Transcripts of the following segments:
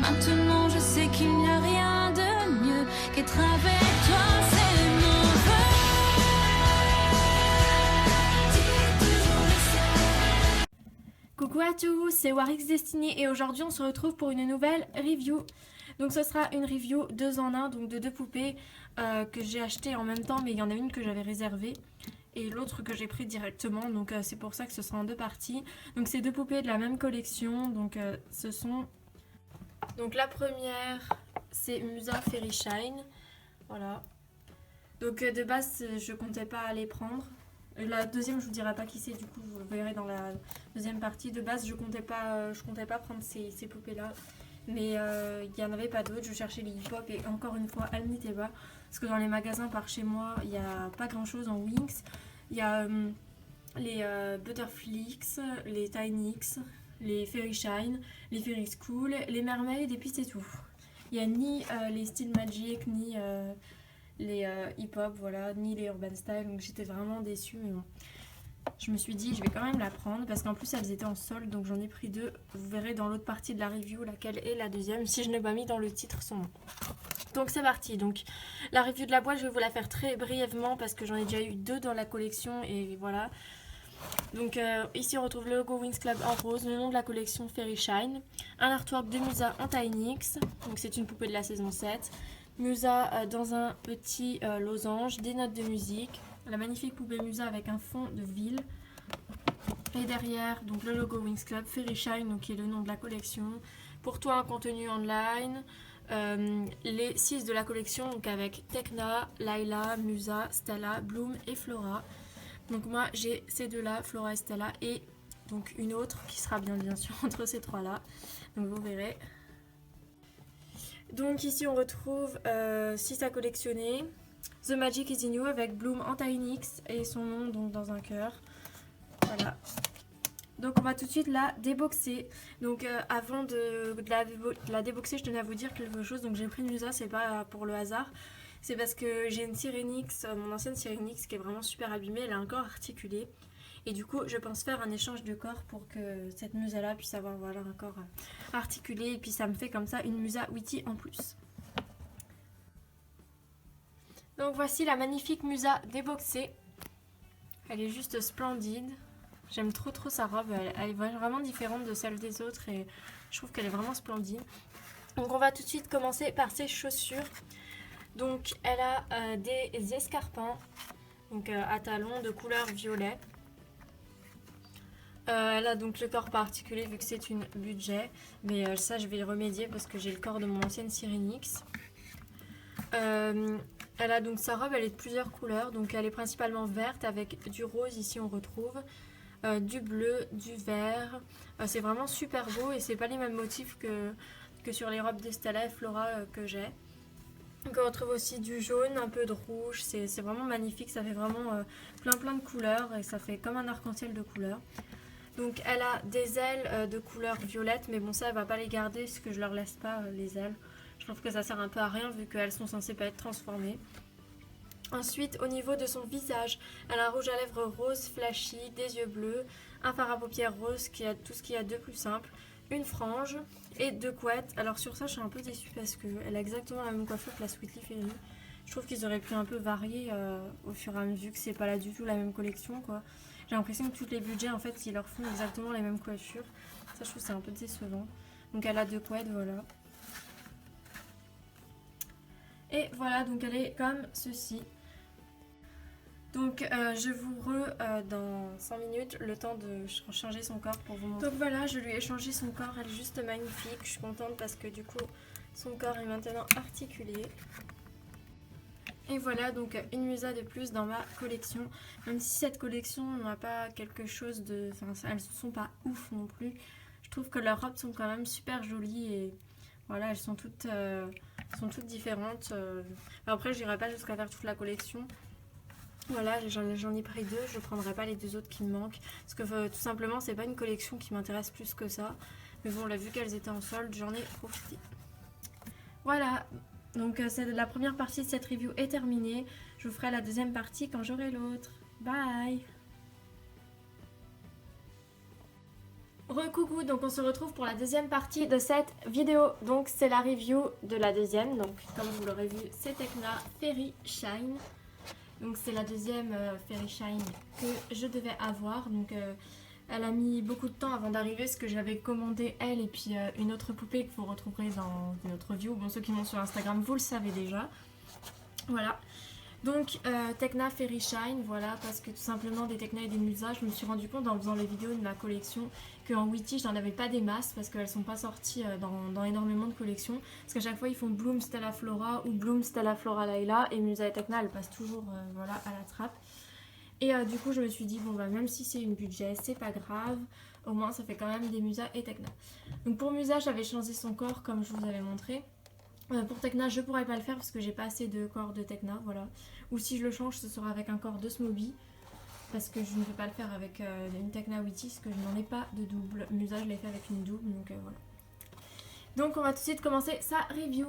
Maintenant je sais qu'il n'y a rien de mieux qu'être avec toi, c'est mon vœu. Dis toujours le seul. Coucou à tous, c'est Warix Destiny et aujourd'hui on se retrouve pour une nouvelle review. Donc ce sera une review 2 en 1, donc de 2 poupées que j'ai achetées en même temps, mais il y en a une que j'avais réservée et l'autre que j'ai pris directement, donc c'est pour ça que ce sera en 2 parties. Donc c'est 2 poupées de la même collection, donc ce sont... Donc la première c'est Musa Fairy Shine, voilà. Donc de base je comptais pas les prendre. La deuxième je vous dirai pas qui c'est, du coup vous le verrez dans la deuxième partie. De base je comptais pas prendre ces poupées là. Mais il n'y en avait pas d'autres, je cherchais les hip-hop et encore une fois elles n'étaient pas. Parce que dans les magasins par chez moi, il n'y a pas grand chose en Winx. Il y a les Butterflix, les Tinix, les Fairy Shine, les Fairy School, les Mermaids et puis c'est tout. Il n'y a ni les Style Magic, ni les hip-hop, voilà, ni les Urban Style, donc j'étais vraiment déçue. Mais bon. Je me suis dit je vais quand même la prendre parce qu'en plus elles étaient en solde, donc j'en ai pris 2. Vous verrez dans l'autre partie de la review laquelle est la deuxième si je n'ai pas mis dans le titre son nom. Donc c'est parti. Donc la review de la boîte je vais vous la faire très brièvement parce que j'en ai déjà eu 2 dans la collection et voilà. Donc ici on retrouve le logo Winx Club en rose, le nom de la collection Fairy Shine, un artwork de Musa en Tinix, donc c'est une poupée de la saison 7. Musa dans un petit losange, des notes de musique. La magnifique poupée Musa avec un fond de ville. Et derrière, donc le logo Winx Club, Fairy Shine, donc qui est le nom de la collection. Pour toi, un contenu online. Les 6 de la collection, donc avec Tekna, Layla, Musa, Stella, Bloom et Flora. Donc moi, j'ai ces 2-là, Flora et Stella, et donc une autre qui sera bien sûr entre ces 3-là. Donc vous verrez. Donc ici, on retrouve 6 à collectionner. The Magic is in You avec Bloom en Tinix et son nom donc dans un cœur. Voilà. Donc on va tout de suite la déboxer. Donc avant de la déboxer, je tenais à vous dire quelque chose. Donc j'ai pris une Musa, c'est pas pour le hasard. C'est parce que j'ai une Sirenix, mon ancienne Sirenix qui est vraiment super abîmée, elle a un corps articulé. Et du coup je pense faire un échange de corps pour que cette Musa là puisse avoir voilà, un corps articulé. Et puis ça me fait comme ça une Musa Witty en plus. Donc voici la magnifique Musa déboxée. Elle est juste splendide. J'aime trop sa robe. Elle est vraiment différente de celle des autres et je trouve qu'elle est vraiment splendide. Donc on va tout de suite commencer par ses chaussures. Donc elle a des escarpins donc, à talons de couleur violet. Elle a donc le corps pas articulé vu que c'est une budget. Mais ça je vais y remédier parce que j'ai le corps de mon ancienne Sirenix. Elle a donc sa robe, elle est de plusieurs couleurs, donc elle est principalement verte avec du rose, ici on retrouve, du bleu, du vert. C'est vraiment super beau et c'est pas les mêmes motifs que sur les robes de Stella et Flora que j'ai. Donc on retrouve aussi du jaune, un peu de rouge, c'est vraiment magnifique, ça fait vraiment plein de couleurs et ça fait comme un arc-en-ciel de couleurs. Donc elle a des ailes de couleur violette, mais bon ça elle va pas les garder parce que je leur laisse pas les ailes. Je trouve que ça sert un peu à rien vu qu'elles sont censées pas être transformées. Ensuite, au niveau de son visage, elle a un rouge à lèvres rose flashy, des yeux bleus, un fard à paupières rose qui a tout ce qu'il y a de plus simple, une frange et 2 couettes. Alors sur ça, je suis un peu déçue parce qu'elle a exactement la même coiffure que la Sweetly Fairy. Je trouve qu'ils auraient pu un peu varier au fur et à mesure que c'est pas là du tout la même collection, quoi. J'ai l'impression que tous les budgets, en fait, ils leur font exactement les mêmes coiffures. Ça, je trouve que c'est un peu décevant. Donc elle a 2 couettes, voilà. Et voilà, donc elle est comme ceci. Donc je vous dans 5 minutes le temps de changer son corps pour vous montrer. Donc voilà, je lui ai changé son corps, elle est juste magnifique. Je suis contente parce que du coup son corps est maintenant articulé. Et voilà donc une Musa de plus dans ma collection. Même si cette collection n'a pas quelque chose de... Enfin elles ne sont pas ouf non plus. Je trouve que leurs robes sont quand même super jolies et voilà, elles sont toutes différentes. Après je n'irai pas jusqu'à faire toute la collection. Voilà, j'en ai pris 2, je ne prendrai pas les 2 autres qui me manquent. Parce que tout simplement, c'est pas une collection qui m'intéresse plus que ça. Mais bon, on l'a vu qu'elles étaient en solde, j'en ai profité. Voilà, donc la première partie de cette review est terminée. Je vous ferai la deuxième partie quand j'aurai l'autre. Bye! Recoucou, donc on se retrouve pour la deuxième partie de cette vidéo. Donc c'est la review de la deuxième. Donc comme vous l'aurez vu, c'est Tecna Fairy Shine. Donc c'est la deuxième Fairy Shine que je devais avoir. Donc elle a mis beaucoup de temps avant d'arriver parce que j'avais commandé elle et puis une autre poupée que vous retrouverez dans une autre review. Bon, ceux qui m'ont sur Instagram, vous le savez déjà. Voilà. Donc Tecna Fairy Shine, voilà, parce que tout simplement des Tecna et des Musa, je me suis rendu compte en faisant les vidéos de ma collection qu'en Witty j'en avais pas des masses parce qu'elles sont pas sorties dans énormément de collections. Parce qu'à chaque fois ils font Bloom Stella Flora ou Bloom Stella Flora Layla et Musa et Tecna elles passent toujours voilà, à la trappe. Et du coup je me suis dit bon bah même si c'est une budget c'est pas grave, au moins ça fait quand même des Musa et Tecna. Donc pour Musa j'avais changé son corps comme je vous avais montré. Pour Tecna je pourrais pas le faire parce que j'ai pas assez de corps de Tecna, voilà. Ou si je le change ce sera avec un corps de Smoby parce que je ne peux pas le faire avec une Tecna Witty parce que je n'en ai pas de double. Musa je l'ai fait avec une double donc voilà. Donc on va tout de suite commencer sa review.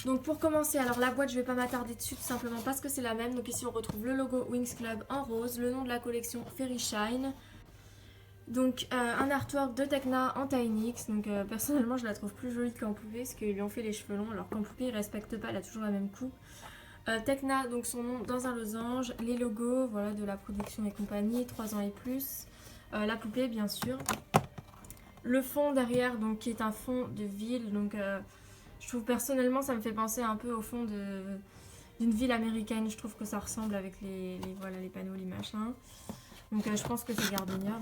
Donc pour commencer, alors la boîte je vais pas m'attarder dessus tout simplement parce que c'est la même. Donc ici on retrouve le logo Wings Club en rose, le nom de la collection Fairy Shine. Donc un artwork de Tecna en Tynix, donc personnellement je la trouve plus jolie qu'en poupée parce qu'ils lui ont fait les cheveux longs alors qu'en poupée il respecte pas, elle a toujours la même coupe. Tecna, donc son nom dans un losange, les logos voilà, de la production et compagnie, 3 ans et plus, la poupée bien sûr. Le fond derrière donc qui est un fond de ville, donc je trouve personnellement ça me fait penser un peu au fond d'une ville américaine, je trouve que ça ressemble avec voilà, les panneaux, les machins. Donc je pense que c'est Gardenia.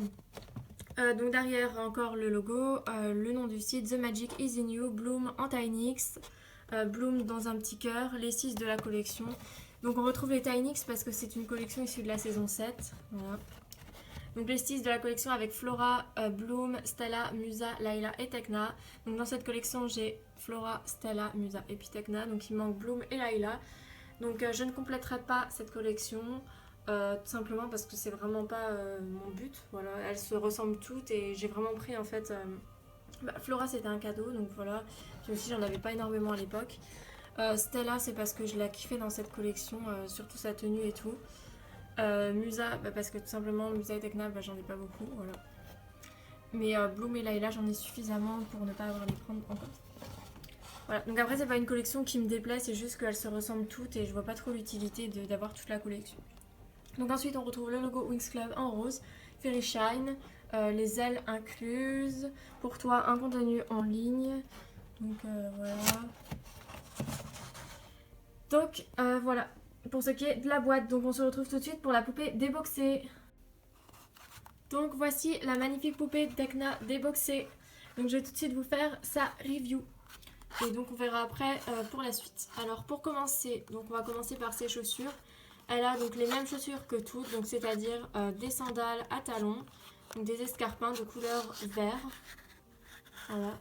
Donc derrière encore le logo, le nom du site, The Magic is in You, Bloom en Tynix, Bloom dans un petit cœur, les 6 de la collection. Donc on retrouve les Tynix parce que c'est une collection issue de la saison 7. Voilà. Donc les 6 de la collection avec Flora, Bloom, Stella, Musa, Layla et Tecna. Donc dans cette collection j'ai Flora, Stella, Musa et puis Tecna. Donc il manque Bloom et Layla. Donc je ne compléterai pas cette collection. Tout simplement parce que c'est vraiment pas mon but, voilà, elles se ressemblent toutes et j'ai vraiment pris en fait, Flora c'était un cadeau donc voilà, puis aussi j'en avais pas énormément à l'époque. Stella c'est parce que je l'ai kiffé dans cette collection, surtout sa tenue et tout. Musa parce que tout simplement Musa et Tecna j'en ai pas beaucoup, voilà. Mais Bloom et Layla j'en ai suffisamment pour ne pas avoir à les prendre encore. Voilà, donc après c'est pas une collection qui me déplaît, c'est juste qu'elles se ressemblent toutes et je vois pas trop l'utilité d'avoir toute la collection. Donc ensuite on retrouve le logo Wings Club en rose, Fairy Shine, les ailes incluses, pour toi un contenu en ligne, donc voilà. Donc voilà, pour ce qui est de la boîte, donc on se retrouve tout de suite pour la poupée déboxée. Donc voici la magnifique poupée Tecna déboxée, donc je vais tout de suite vous faire sa review. Et donc on verra après pour la suite. Alors pour commencer, donc on va commencer par ses chaussures. Elle a donc les mêmes chaussures que toutes, donc c'est-à-dire des sandales à talons, donc des escarpins de couleur vert. Voilà.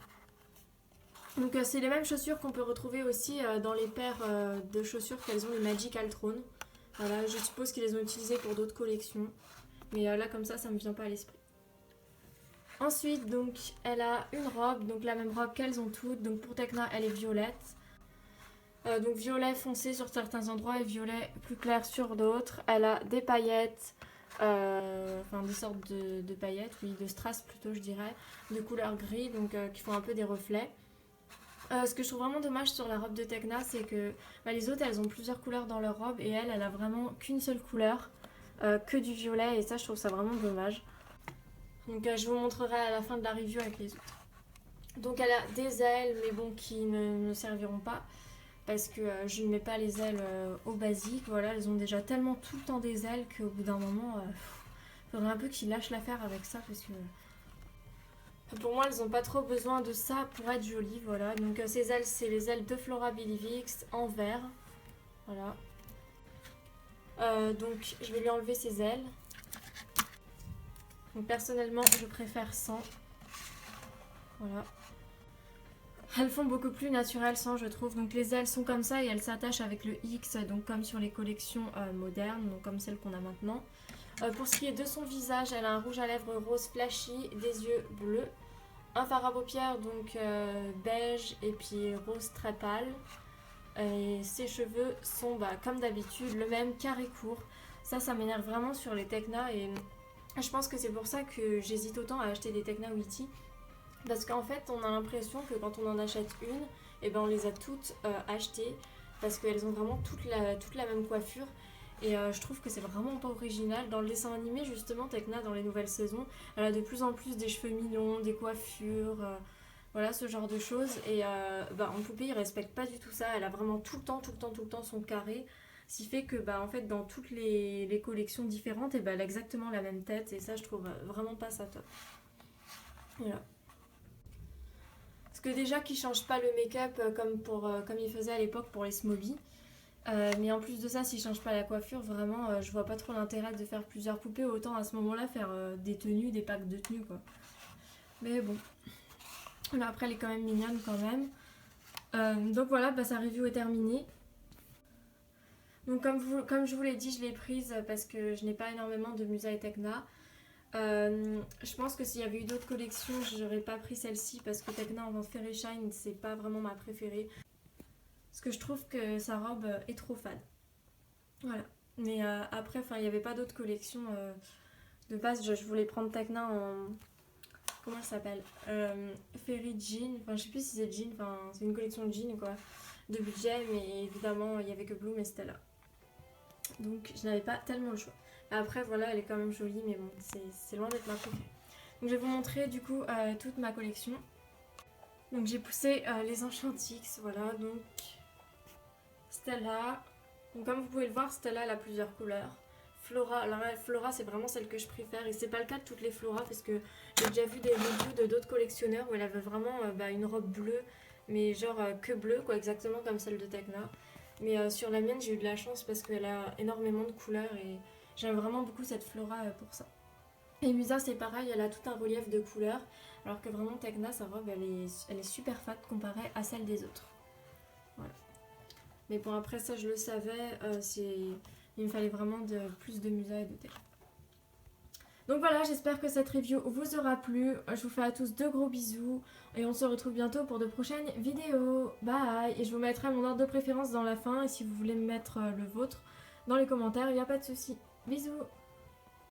Donc c'est les mêmes chaussures qu'on peut retrouver aussi dans les paires de chaussures qu'elles ont les Magic Altron. Voilà, je suppose qu'ils les ont utilisées pour d'autres collections, mais là comme ça me vient pas à l'esprit. Ensuite donc elle a une robe, donc la même robe qu'elles ont toutes, donc pour Tecna elle est violette. Donc violet foncé sur certains endroits et violet plus clair sur d'autres. Elle a des paillettes, enfin des sortes de paillettes, oui, de strass plutôt je dirais, de couleur gris, donc qui font un peu des reflets. Ce que je trouve vraiment dommage sur la robe de Tecna, c'est que les autres elles ont plusieurs couleurs dans leur robe et elle a vraiment qu'une seule couleur, que du violet, et ça je trouve ça vraiment dommage. Donc je vous montrerai à la fin de la review avec les autres. Donc elle a des ailes mais bon qui ne serviront pas. Parce que je ne mets pas les ailes au basique, voilà, elles ont déjà tellement tout le temps des ailes qu'au bout d'un moment, il faudrait un peu qu'ils lâchent l'affaire avec ça parce que pour moi elles n'ont pas trop besoin de ça pour être jolies, voilà. Donc ces ailes c'est les ailes de Flora Billivix en vert, voilà. Donc je vais lui enlever ses ailes. Donc personnellement je préfère sans, voilà. Elles font beaucoup plus naturelles sans, je trouve. Donc les ailes sont comme ça et elles s'attachent avec le X, donc comme sur les collections modernes, donc comme celles qu'on a maintenant. Pour ce qui est de son visage, elle a un rouge à lèvres rose flashy, des yeux bleus, un fard à paupières donc beige et puis rose très pâle. Et ses cheveux sont comme d'habitude le même carré court. Ça m'énerve vraiment sur les Tecna et Je pense que c'est pour ça que j'hésite autant à acheter des Tecna Witty. Parce qu'en fait, on a l'impression que quand on en achète une, et ben on les a toutes achetées. Parce qu'elles ont vraiment toute la même coiffure. Et je trouve que c'est vraiment pas original. Dans le dessin animé, justement, Tecna, dans les nouvelles saisons, elle a de plus en plus des cheveux mi-longs, des coiffures, voilà, ce genre de choses. Et en poupée, ils respectent pas du tout ça. Elle a vraiment tout le temps son carré. Ce qui fait que, en fait, dans toutes les collections différentes, et elle a exactement la même tête. Et ça, je trouve vraiment pas ça top. Voilà. Parce que déjà, qu'ils changent pas le make-up comme ils faisaient à l'époque pour les Smobby. Mais en plus de ça, s'ils changent pas la coiffure, vraiment, je vois pas trop l'intérêt de faire plusieurs poupées. Autant à ce moment-là faire des tenues, des packs de tenues, quoi. Mais bon. Là, après, elle est quand même mignonne, quand même. Donc voilà, sa review est terminée. Donc comme je vous l'ai dit, je l'ai prise parce que je n'ai pas énormément de Musa et Tecna. Je pense que s'il y avait eu d'autres collections, j'aurais pas pris celle-ci parce que Tecna en Fairy Shine, c'est pas vraiment ma préférée. Parce que je trouve que sa robe est trop fade. Voilà. Mais après, il n'y avait pas d'autres collections. De base, je voulais prendre Tecna en... Comment elle s'appelle Fairy Jean. Enfin, je sais plus si c'est jean. Enfin, c'est une collection de jeans, quoi. De budget, mais évidemment, il n'y avait que Bloom et c'était là. Donc, je n'avais pas tellement le choix. Après, voilà, elle est quand même jolie, mais bon, c'est loin d'être ma préférée. Donc, je vais vous montrer, du coup, toute ma collection. Donc, j'ai poussé les Enchantix, voilà. Donc, Stella. Donc, comme vous pouvez le voir, Stella, elle a plusieurs couleurs. Flora, alors Flora, c'est vraiment celle que je préfère. Et c'est pas le cas de toutes les Flora, parce que j'ai déjà vu des reviews de d'autres collectionneurs où elle avait vraiment une robe bleue, mais genre que bleue, quoi, exactement comme celle de Tecna. Mais sur la mienne, j'ai eu de la chance parce qu'elle a énormément de couleurs et j'aime vraiment beaucoup cette Flora pour ça. Et Musa, c'est pareil, elle a tout un relief de couleurs, alors que vraiment Tecna, sa robe, elle est super fade comparée à celle des autres. Voilà. Mais bon, après ça, je le savais, il me fallait vraiment plus de Musa et de Tecna. Donc voilà, j'espère que cette review vous aura plu. Je vous fais à tous de gros bisous et on se retrouve bientôt pour de prochaines vidéos. Bye. Et je vous mettrai mon ordre de préférence dans la fin et si vous voulez me mettre le vôtre dans les commentaires, il n'y a pas de souci. Bisous.